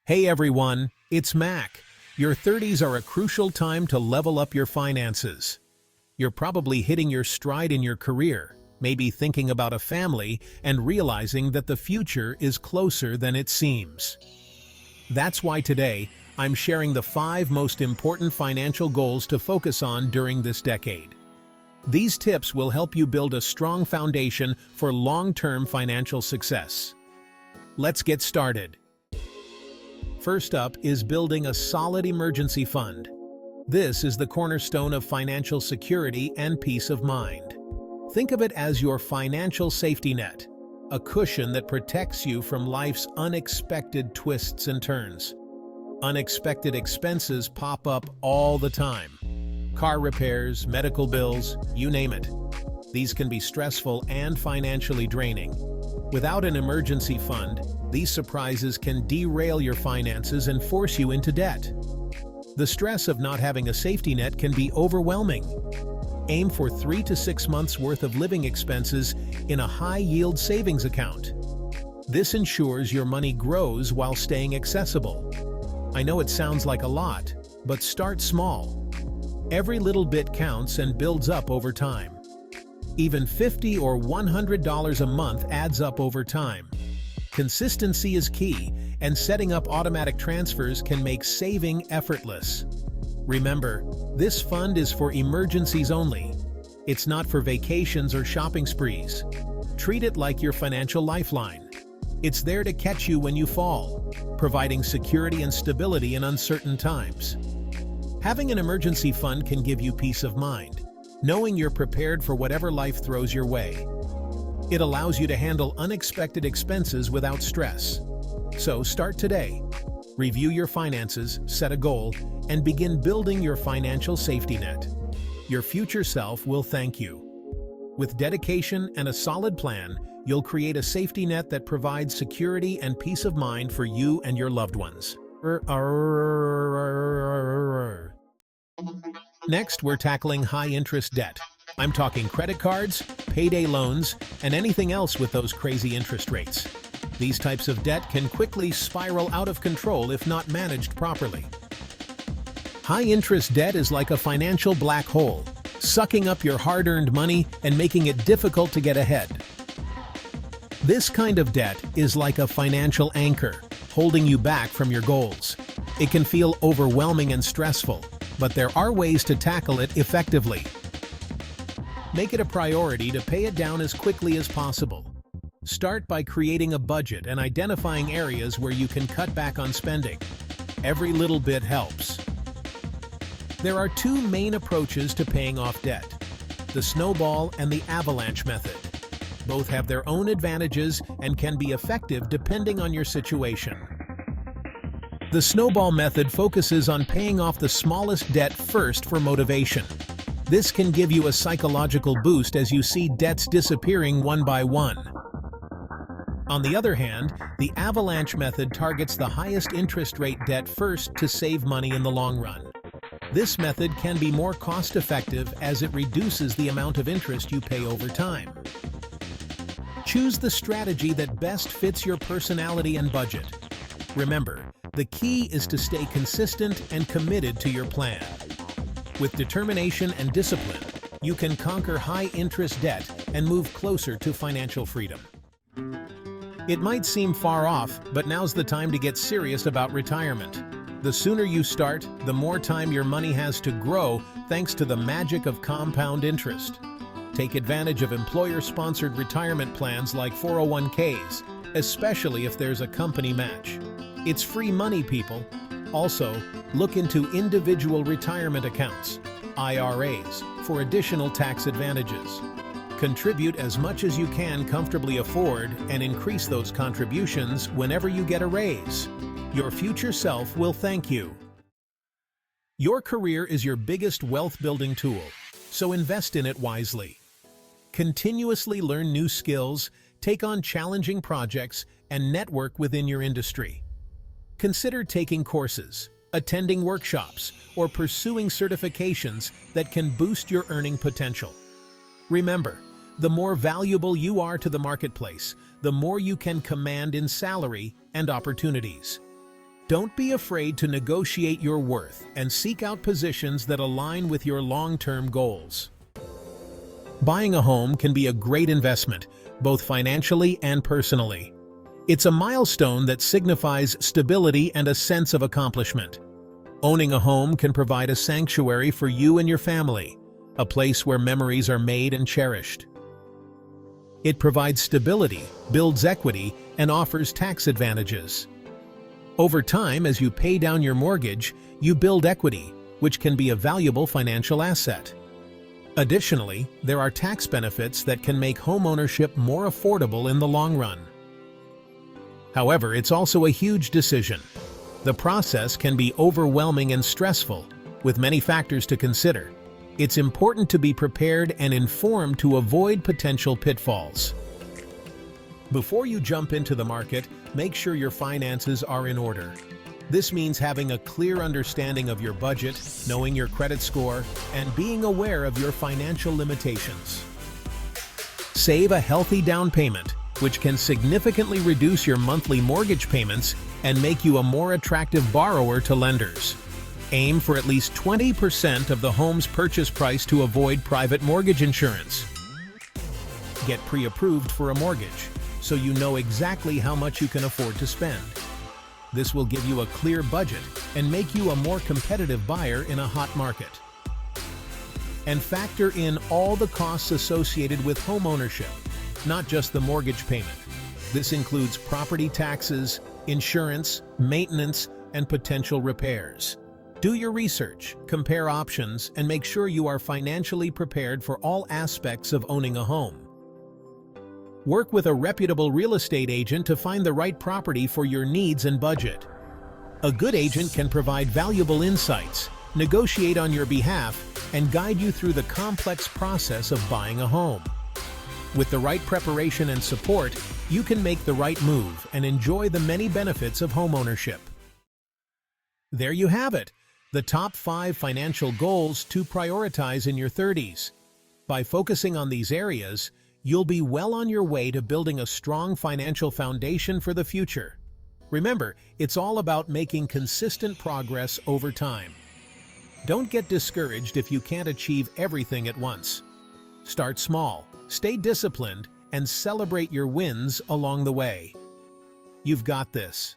Hey everyone, it's Mac. Your 30s are a crucial time to level up your finances. You're probably hitting your stride in your career, maybe thinking about a family and realizing that the future is closer than it seems. That's why today, I'm sharing the 5 most important financial goals to focus on during this decade. These tips will help you build a strong foundation for long-term financial success. Let's get started. First up is building a solid emergency fund. This is the cornerstone of financial security and peace of mind. Think of it as your financial safety net, a cushion that protects you from life's unexpected twists and turns. Unexpected expenses pop up all the time. Car repairs, medical bills, you name it. These can be stressful and financially draining. Without an emergency fund, these surprises can derail your finances and force you into debt. The stress of not having a safety net can be overwhelming. Aim for 3 to 6 months' worth of living expenses in a high-yield savings account. This ensures your money grows while staying accessible. I know it sounds like a lot, but start small. Every little bit counts and builds up over time. Even $50 or $100 a month adds up over time. Consistency is key, and setting up automatic transfers can make saving effortless. Remember, this fund is for emergencies only. It's not for vacations or shopping sprees. Treat it like your financial lifeline. It's there to catch you when you fall, providing security and stability in uncertain times. Having an emergency fund can give you peace of mind, knowing you're prepared for whatever life throws your way. It allows you to handle unexpected expenses without stress. So start today. Review your finances, set a goal, and begin building your financial safety net. Your future self will thank you. With dedication and a solid plan, you'll create a safety net that provides security and peace of mind for you and your loved ones. Next, we're tackling high-interest debt. I'm talking credit cards, payday loans, and anything else with those crazy interest rates. These types of debt can quickly spiral out of control if not managed properly. High-interest debt is like a financial black hole, sucking up your hard-earned money and making it difficult to get ahead. This kind of debt is like a financial anchor, holding you back from your goals. It can feel overwhelming and stressful, but there are ways to tackle it effectively. Make it a priority to pay it down as quickly as possible. Start by creating a budget and identifying areas where you can cut back on spending. Every little bit helps. There are 2 main approaches to paying off debt: the snowball and the avalanche method. Both have their own advantages and can be effective depending on your situation. The snowball method focuses on paying off the smallest debt first for motivation. This can give you a psychological boost as you see debts disappearing one by one. On the other hand, the avalanche method targets the highest interest rate debt first to save money in the long run. This method can be more cost-effective as it reduces the amount of interest you pay over time. Choose the strategy that best fits your personality and budget. Remember, the key is to stay consistent and committed to your plan. With determination and discipline, you can conquer high-interest debt and move closer to financial freedom. It might seem far off, but now's the time to get serious about retirement. The sooner you start, the more time your money has to grow thanks to the magic of compound interest. Take advantage of employer-sponsored retirement plans like 401ks, especially if there's a company match. It's free money, people. Also, look into individual retirement accounts, IRAs, for additional tax advantages. Contribute as much as you can comfortably afford and increase those contributions whenever you get a raise. Your future self will thank you. Your career is your biggest wealth-building tool, so invest in it wisely. Continuously learn new skills, take on challenging projects, and network within your industry. Consider taking courses, attending workshops, or pursuing certifications that can boost your earning potential. Remember, the more valuable you are to the marketplace, the more you can command in salary and opportunities. Don't be afraid to negotiate your worth and seek out positions that align with your long-term goals. Buying a home can be a great investment, both financially and personally. It's a milestone that signifies stability and a sense of accomplishment. Owning a home can provide a sanctuary for you and your family, a place where memories are made and cherished. It provides stability, builds equity, and offers tax advantages. Over time, as you pay down your mortgage, you build equity, which can be a valuable financial asset. Additionally, there are tax benefits that can make homeownership more affordable in the long run. However, it's also a huge decision. The process can be overwhelming and stressful, with many factors to consider. It's important to be prepared and informed to avoid potential pitfalls. Before you jump into the market, make sure your finances are in order. This means having a clear understanding of your budget, knowing your credit score, and being aware of your financial limitations. Save a healthy down payment, which can significantly reduce your monthly mortgage payments and make you a more attractive borrower to lenders. Aim for at least 20% of the home's purchase price to avoid private mortgage insurance. Get pre-approved for a mortgage, so you know exactly how much you can afford to spend. This will give you a clear budget and make you a more competitive buyer in a hot market. And factor in all the costs associated with home ownership, not just the mortgage payment. This includes property taxes, insurance, maintenance, and potential repairs. Do your research, compare options, and make sure you are financially prepared for all aspects of owning a home. Work with a reputable real estate agent to find the right property for your needs and budget. A good agent can provide valuable insights, negotiate on your behalf, and guide you through the complex process of buying a home. With the right preparation and support, you can make the right move and enjoy the many benefits of homeownership. There you have it, the top 5 financial goals to prioritize in your 30s. By focusing on these areas, you'll be well on your way to building a strong financial foundation for the future. Remember, it's all about making consistent progress over time. Don't get discouraged if you can't achieve everything at once. Start small, stay disciplined, and celebrate your wins along the way. You've got this.